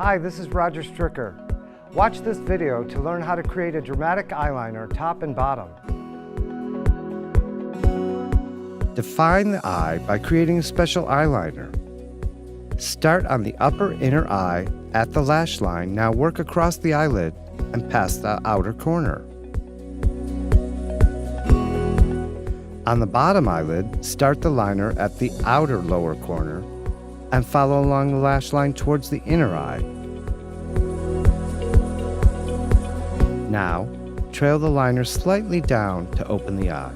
Hi, this is Roger Stricker. Watch this video to learn how to create a dramatic eyeliner top and bottom. Define the eye by creating a special eyeliner. Start on the upper inner eye at the lash line. Now work across the eyelid and past the outer corner. On the bottom eyelid, start the liner at the outer lower corner and follow along the lash line towards the inner eye. Now, trail the liner slightly down to open the eye.